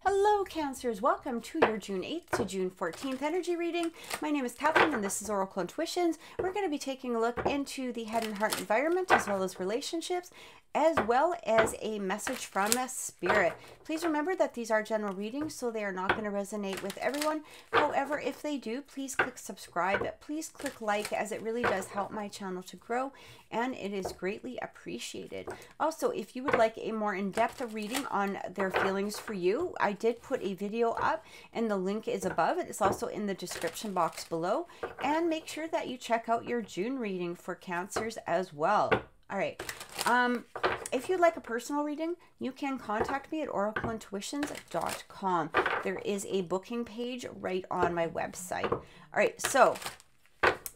Hello, Cancers. Welcome to your June 8th to June 14th energy reading. My name is Kathleen, and this is Oracle Intuitions. We're going to be taking a look into the head and heart environment, as well as relationships, as well as a message from a spirit. Please remember that these are general readings, so they are not going to resonate with everyone. However, if they do, please click subscribe. Please click like, as it really does help my channel to grow, and it is greatly appreciated. Also, if you would like a more in-depth reading on their feelings for you, I did put a video up, and the link is above. It's also in the description box below. And make sure that you check out your June reading for Cancers as well. All right. If you'd like a personal reading, you can contact me at oracleintuitions.com. There is a booking page right on my website. All right, so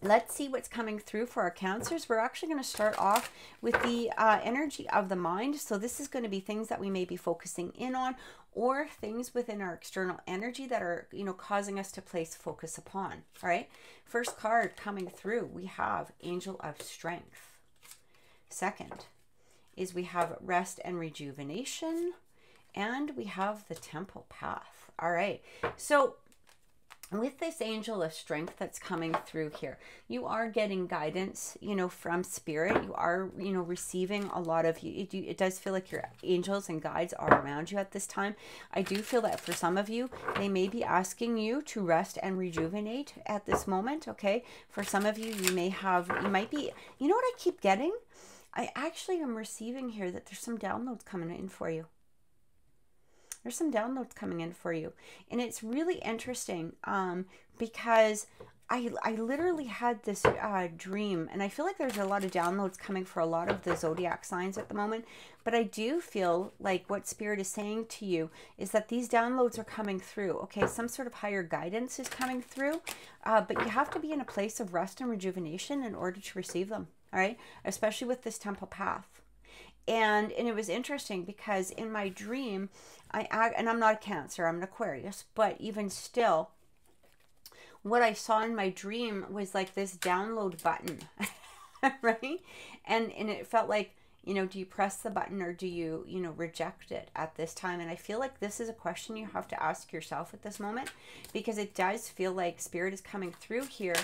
let's see what's coming through for our Cancers. We're actually going to start off with the energy of the mind. So this is going to be things that we may be focusing in on, or things within our external energy that are, causing us to place focus upon. All right. First card coming through, we have Angel of Strength. Second is we have Rest and Rejuvenation, and we have the Temple Path. All right. So with this Angel of Strength that's coming through here, you are getting guidance, from Spirit. You are, receiving a lot of you. It does feel like your angels and guides are around you at this time. I do feel that for some of you, they may be asking you to rest and rejuvenate at this moment, okay? For some of you, you might be, you know what I keep getting? I actually am receiving here that there's some downloads coming in for you. There's some downloads coming in for you. And it's really interesting because I literally had this dream, and I feel like there's a lot of downloads coming for a lot of the zodiac signs at the moment. But I do feel like what Spirit is saying to you is that these downloads are coming through. Okay, some sort of higher guidance is coming through, but you have to be in a place of rest and rejuvenation in order to receive them. All right, especially with this Temple Path. And it was interesting because in my dream, and I'm not a Cancer, I'm an Aquarius, but even still, what I saw in my dream was like this download button, right? And it felt like, do you press the button, or do you, reject it at this time? And I feel like this is a question you have to ask yourself at this moment, because it does feel like Spirit is coming through here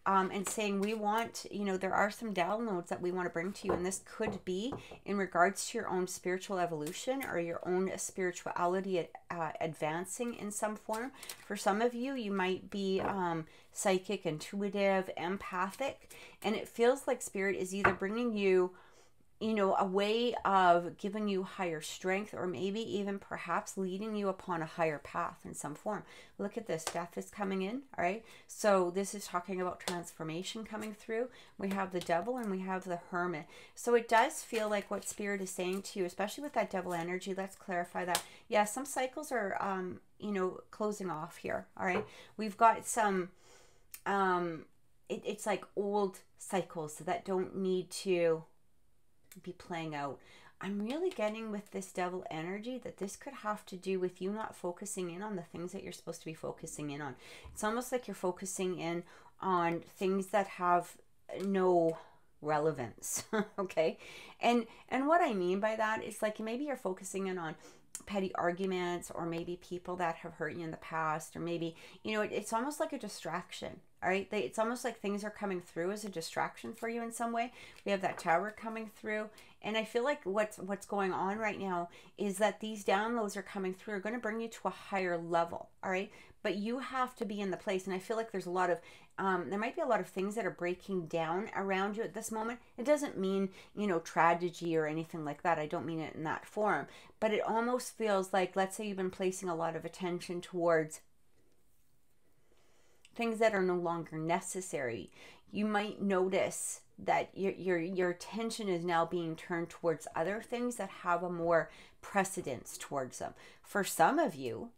and saying, we want, there are some downloads that we want to bring to you. And this could be in regards to your own spiritual evolution, or your own spirituality advancing in some form. For some of you, you might be psychic, intuitive, empathic. And it feels like Spirit is either bringing you, a way of giving you higher strength, or maybe even perhaps leading you upon a higher path in some form. Look at this, Death is coming in, all right? So this is talking about transformation coming through. We have the Devil and we have the Hermit. So it does feel like what Spirit is saying to you, especially with that Devil energy. Let's clarify that. Yeah, some cycles are, closing off here, all right? We've got some, it's like old cycles that don't need to be playing out. I'm really getting with this Devil energy that this could have to do with you not focusing in on the things that you're supposed to be focusing in on. It's almost like you're focusing in on things that have no relevance. Okay, and what I mean by that is, like, maybe you're focusing in on petty arguments, or maybe people that have hurt you in the past, or maybe, it's almost like a distraction. All right, it's almost like things are coming through as a distraction for you in some way. We have that Tower coming through, and I feel like what's going on right now is that these downloads are coming through, are going to bring you to a higher level. All right, but you have to be in the place, and I feel like there's a lot of there might be a lot of things that are breaking down around you at this moment. It doesn't mean, tragedy or anything like that. I don't mean it in that form, but it almost feels like, let's say you've been placing a lot of attention towards things that are no longer necessary. You might notice that your attention is now being turned towards other things that have a more precedence towards them. For some of you,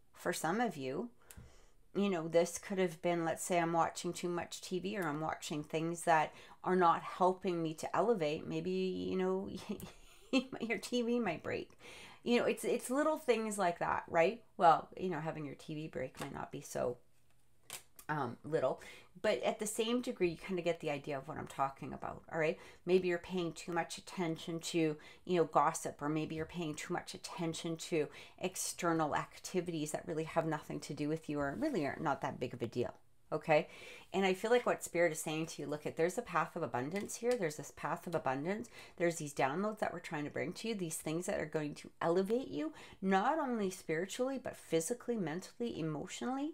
this could have been, let's say I'm watching too much TV, or I'm watching things that are not helping me to elevate. Maybe, your TV might break. It's little things like that, right? Well, having your TV break might not be so little, but at the same degree, you kind of get the idea of what I'm talking about. All right. Maybe you're paying too much attention to, gossip, or maybe you're paying too much attention to external activities that really have nothing to do with you, or really are not that big of a deal. Okay. And I feel like what Spirit is saying to you, look at, there's a path of abundance here. There's this path of abundance. There's these downloads that we're trying to bring to you, these things that are going to elevate you, not only spiritually, but physically, mentally, emotionally.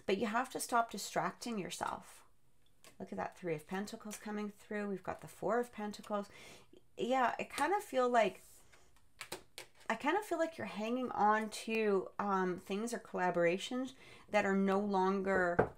But you have to stop distracting yourself. Look at that 3 of Pentacles coming through. We've got the 4 of Pentacles. Yeah, I kind of feel like you're hanging on to things or collaborations that are no longer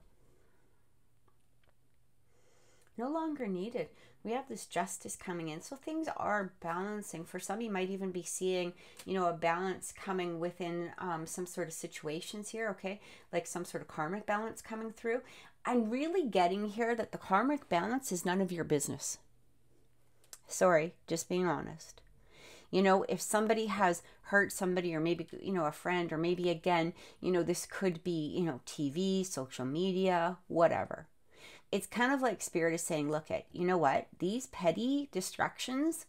needed. We have this justice coming in. So things are balancing. For some, you might even be seeing, a balance coming within some sort of situations here, okay? Like some sort of karmic balance coming through. I'm really getting here that the karmic balance is none of your business. Sorry, just being honest. If somebody has hurt somebody, or maybe, a friend, or maybe again, this could be, TV, social media, whatever. It's kind of like Spirit is saying, look at, you know what? These petty distractions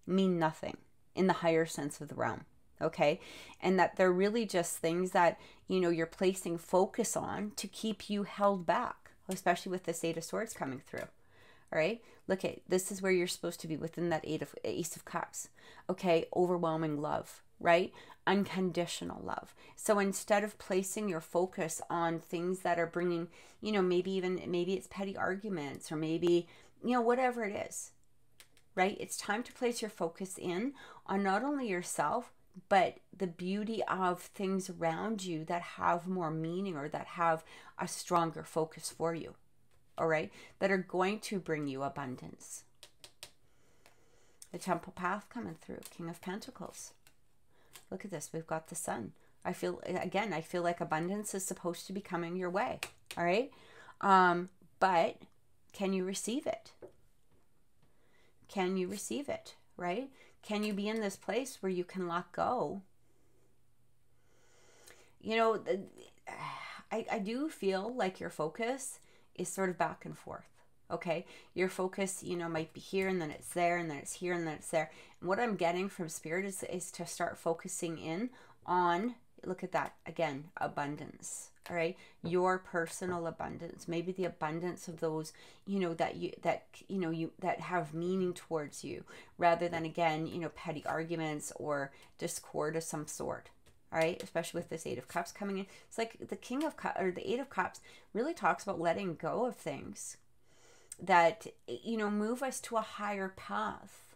mean nothing in the higher sense of the realm. Okay. And that they're really just things that, you're placing focus on to keep you held back, especially with this 8 of Swords coming through. All right. Look at, this is where you're supposed to be within that Ace of Cups. Okay. Overwhelming love, right? Unconditional love. So instead of placing your focus on things that are bringing, maybe it's petty arguments, or maybe, whatever it is, right? It's time to place your focus in on not only yourself, but the beauty of things around you that have more meaning, or that have a stronger focus for you. All right, that are going to bring you abundance. The Temple Path coming through, King of Pentacles. Look at this, we've got the Sun. I feel like abundance is supposed to be coming your way. All right, but can you receive it? Can you receive it? Right? Can you be in this place where you can let go? I do feel like your focus is sort of back and forth. Okay, your focus, might be here, and then it's there, and then it's here, and then it's there. And what I'm getting from Spirit is to start focusing in on, look at that again, abundance. All right, your personal abundance, maybe the abundance of those, that have meaning towards you, rather than, again, petty arguments or discord of some sort. All right, especially with this 8 of Cups coming in. It's like the King of Cups, or the 8 of Cups, really talks about letting go of things that, move us to a higher path,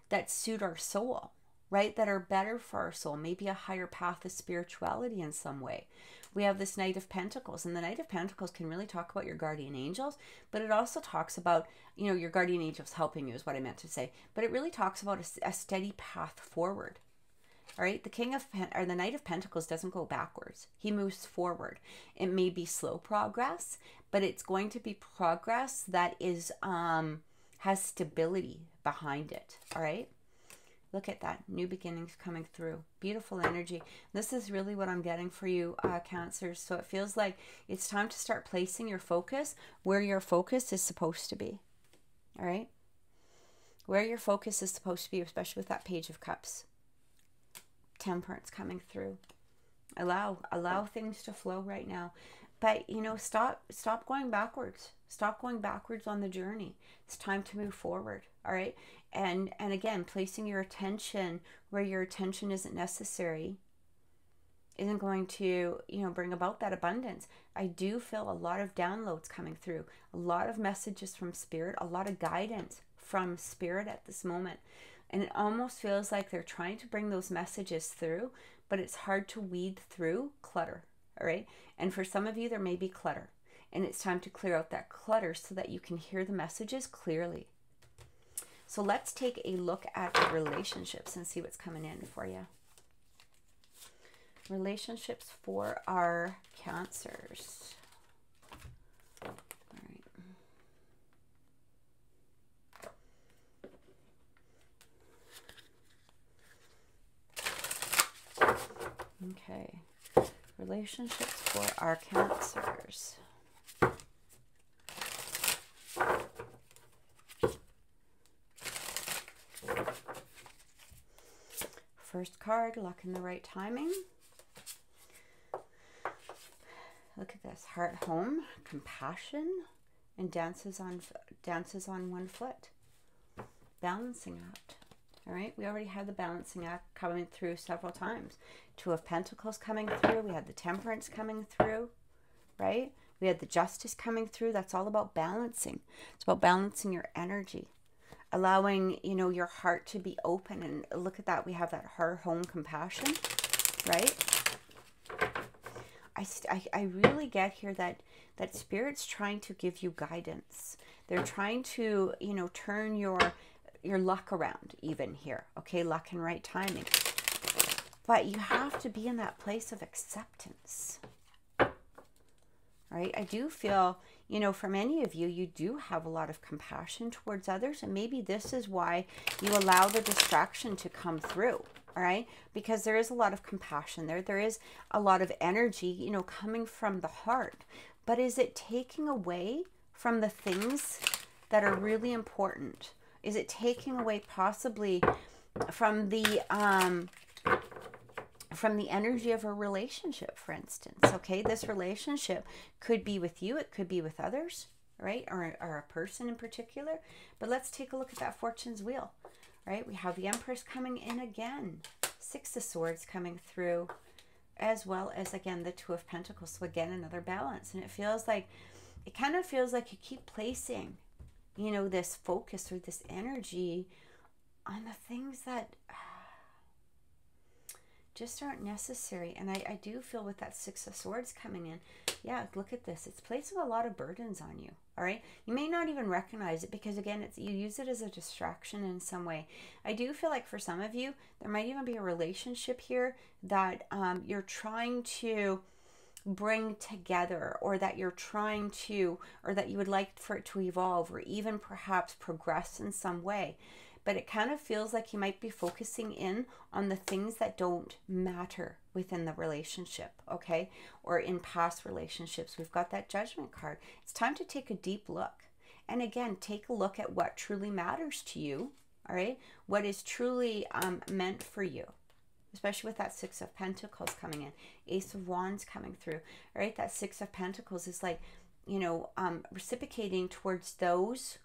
that suit our soul, right? That are better for our soul. Maybe a higher path of spirituality in some way. We have this Knight of Pentacles, and the Knight of Pentacles can really talk about your guardian angels, but it also talks about, your guardian angels helping you, is what I meant to say. But it really talks about a steady path forward. All right, the Knight of Pentacles doesn't go backwards. He moves forward. It may be slow progress, but it's going to be progress that is has stability behind it. All right, look at that, new beginnings coming through. Beautiful energy. This is really what I'm getting for you, Cancers. So it feels like it's time to start placing your focus where your focus is supposed to be. All right, where your focus is supposed to be, especially with that Page of Cups. Temperance coming through. Allow things to flow right now, but stop going backwards. Stop going backwards on the journey. It's time to move forward. All right, and again, placing your attention where your attention isn't necessary isn't going to bring about that abundance. I do feel a lot of downloads coming through, a lot of messages from Spirit, a lot of guidance from Spirit at this moment. And it almost feels like they're trying to bring those messages through, but it's hard to weed through clutter, all right? And for some of you, there may be clutter. And it's time to clear out that clutter so that you can hear the messages clearly. So let's take a look at relationships and see what's coming in for you. Relationships for our Cancers. Okay, Relationships for our Cancers. First card, luck in the right timing. Look at this. Heart, home, compassion, and dances on one foot. Balancing act. All right, we already had the balancing act coming through several times. Two of Pentacles coming through. We had the Temperance coming through, right? We had the Justice coming through. That's all about balancing. It's about balancing your energy, allowing, you know, your heart to be open. And look at that. We have that heart, home, compassion, right? I really get here that Spirit's trying to give you guidance. They're trying to, you know, turn your luck around even here. Okay, luck and right timing. But you have to be in that place of acceptance. Right? I do feel, you know, for many of you, you do have a lot of compassion towards others. And maybe this is why you allow the distraction to come through. All right? Because there is a lot of compassion there. There is a lot of energy, you know, coming from the heart. But is it taking away from the things that are really important? Is it taking away possibly from the energy of a relationship, for instance? Okay, this relationship could be with you. It could be with others, right? Or a person in particular. But let's take a look at that Fortune's wheel, right? We have the Empress coming in again. Six of Swords coming through, as well as, again, the Two of Pentacles. So, again, another balance. And it feels like, it kind of feels like you keep placing, you know, this focus or this energy on the things that just aren't necessary. And I do feel with that Six of Swords coming in, yeah, look at this. It's placing a lot of burdens on you, all right? You may not even recognize it because, again, you use it as a distraction in some way. I do feel like for some of you, there might even be a relationship here that you're trying to bring together, or that you're trying to, or that you would like for it to evolve, or even perhaps progress in some way. But it kind of feels like you might be focusing in on the things that don't matter within the relationship, okay? Or in past relationships. We've got that Judgment card. It's time to take a deep look. And again, take a look at what truly matters to you, all right? What is truly meant for you, especially with that Six of Pentacles coming in. Ace of Wands coming through, all right? That Six of Pentacles is like, you know, reciprocating towards those,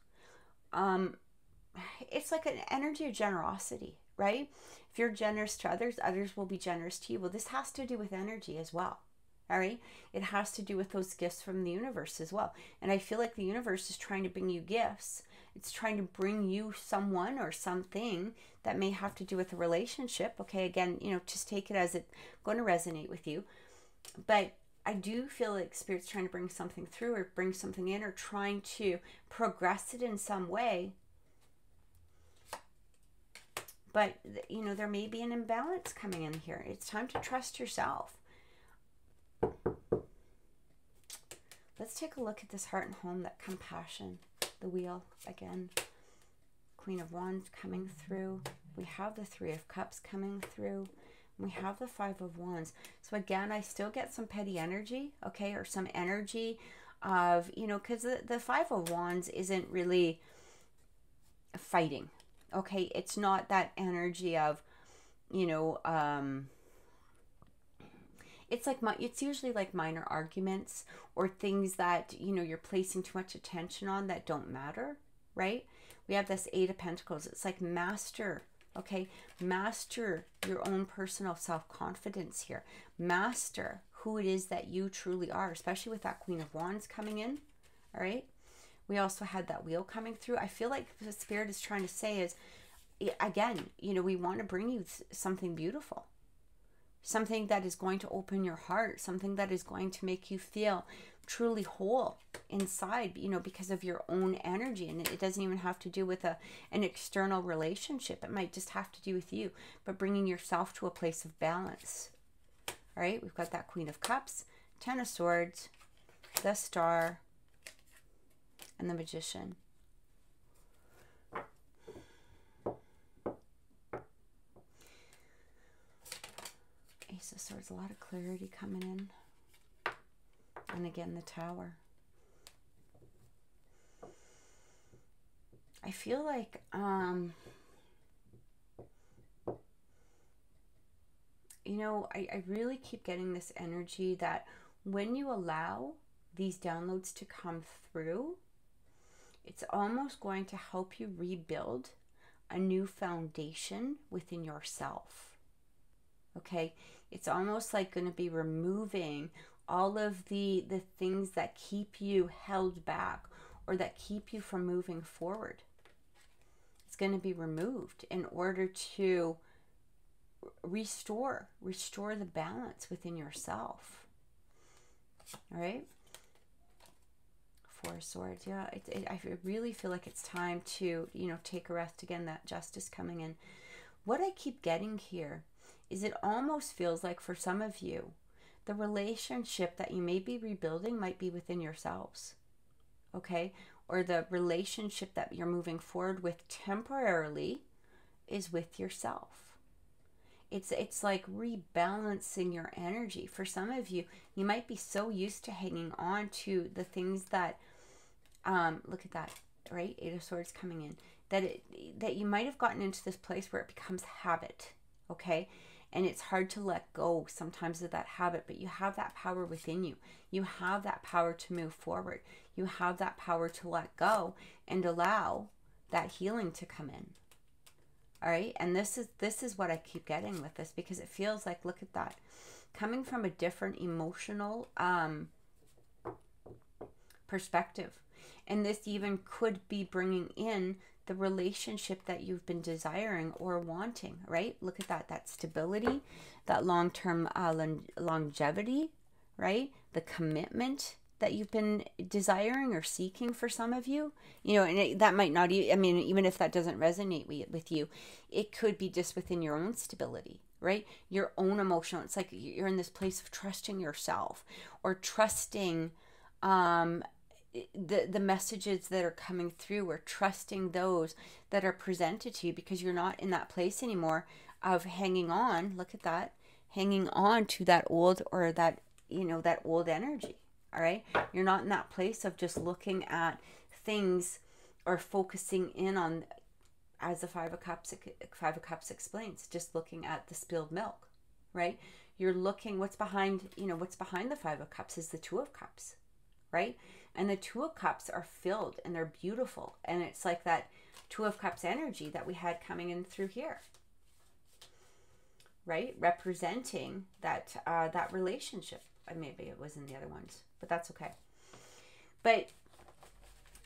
it's like an energy of generosity, right? If you're generous to others, others will be generous to you. Well, this has to do with energy as well, all right? It has to do with those gifts from the universe as well. And I feel like the universe is trying to bring you gifts. It's trying to bring you someone or something that may have to do with a relationship, okay? Again, you know, just take it as it's going to resonate with you. But I do feel like Spirit's trying to bring something through, or bring something in, or trying to progress it in some way. But, you know, there may be an imbalance coming in here. It's time to trust yourself. Let's take a look at this heart and home, that compassion, the wheel again. Queen of Wands coming through. We have the Three of Cups coming through. We have the Five of Wands. So again, I still get some petty energy, okay, or some energy of, you know, because the Five of Wands isn't really fighting. Okay, it's not that energy of, you know, it's like, it's usually like minor arguments or things that, you know, you're placing too much attention on that don't matter, right? We have this Eight of Pentacles. It's like master, okay? Master your own personal self-confidence here. Master who it is that you truly are, especially with that Queen of Wands coming in, all right? We also had that wheel coming through. I feel like the Spirit is trying to say is, again, you know, we want to bring you something beautiful. Something that is going to open your heart. Something that is going to make you feel truly whole inside, you know, because of your own energy. And it doesn't even have to do with an external relationship. It might just have to do with you. But bringing yourself to a place of balance. All right, we've got that Queen of Cups, Ten of Swords, the Star, and the Magician. Ace of Swords, a lot of clarity coming in. And again, the Tower. I feel like, you know, I really keep getting this energy that when you allow these downloads to come through, it's almost going to help you rebuild a new foundation within yourself. Okay? It's almost like going to be removing all of the things that keep you held back or that keep you from moving forward. It's going to be removed in order to restore the balance within yourself. All right? Four of Swords. Yeah, I really feel like it's time to, you know, take a rest. Again, that Justice coming in. What I keep getting here is it almost feels like for some of you, the relationship that you may be rebuilding might be within yourselves. Okay? Or the relationship that you're moving forward with temporarily is with yourself. It's like rebalancing your energy. For some of you, you might be so used to hanging on to the things that, look at that, right? Eight of Swords coming in. That you might have gotten into this place where it becomes habit, okay? And it's hard to let go sometimes of that habit, but you have that power within you. You have that power to move forward. You have that power to let go and allow that healing to come in. All right, and this is what I keep getting with this, because it feels like, look at that, coming from a different emotional perspective. And this even could be bringing in the relationship that you've been desiring or wanting, right? Look at that stability, that long-term longevity, right? The commitment that you've been desiring or seeking for some of you, you know, and that might not, I mean, even if that doesn't resonate with you, it could be just within your own stability, right? Your own emotional, it's like you're in this place of trusting yourself or trusting the messages that are coming through, or trusting those that are presented to you, because you're not in that place anymore of hanging on, look at that, hanging on to that old, or that, you know, that old energy. All right, you're not in that place of just looking at things or focusing in on, as the Five of Cups explains, just looking at the spilled milk, right? You're looking what's behind, you know, what's behind the Five of Cups is the Two of Cups, right? And the Two of Cups are filled and they're beautiful, and it's like that Two of Cups energy that we had coming in through here, right? Representing that that relationship. Maybe it was in the other ones, but that's okay. But,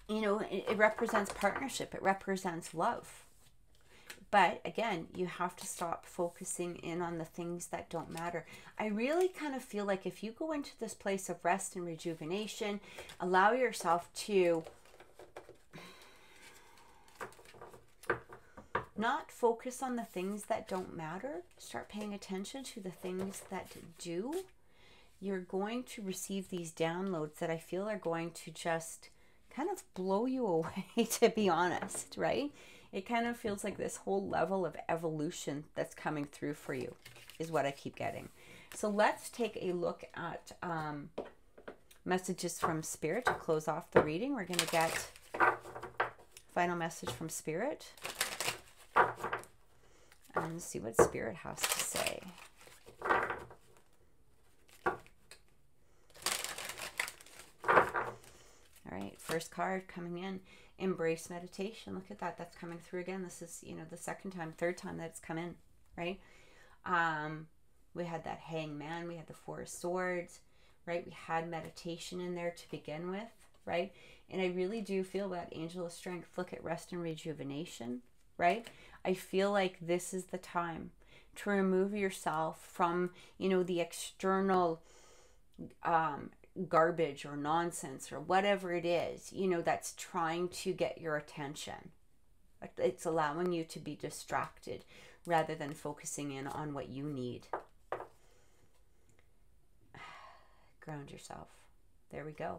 you know, it represents partnership. It represents love. But again, you have to stop focusing in on the things that don't matter. I really kind of feel like if you go into this place of rest and rejuvenation, allow yourself to not focus on the things that don't matter, start paying attention to the things that do, you're going to receive these downloads that I feel are going to just kind of blow you away, to be honest, right? It kind of feels like this whole level of evolution that's coming through for you is what I keep getting. So let's take a look at messages from Spirit to close off the reading. We're going to get final message from Spirit and see what Spirit has to say. All right, first card coming in, embrace meditation. Look at that. That's coming through again. This is, you know, the third time that it's come in, right? We had that Hangman. We had the Four of Swords, right? We had meditation in there to begin with, right? And I really do feel that Angel of Strength. Look at rest and rejuvenation, right? I feel like this is the time to remove yourself from, you know, the external garbage or nonsense or whatever it is, you know, that's trying to get your attention. It's allowing you to be distracted rather than focusing in on what you need. Ground yourself. There we go.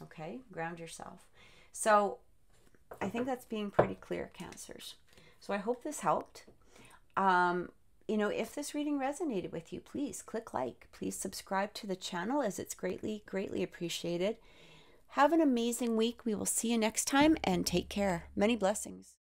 Okay, ground yourself. So I think that's being pretty clear, Cancers. So I hope this helped. You know, if this reading resonated with you, please click like. Please subscribe to the channel, as it's greatly, greatly appreciated. Have an amazing week. We will see you next time, and take care. Many blessings.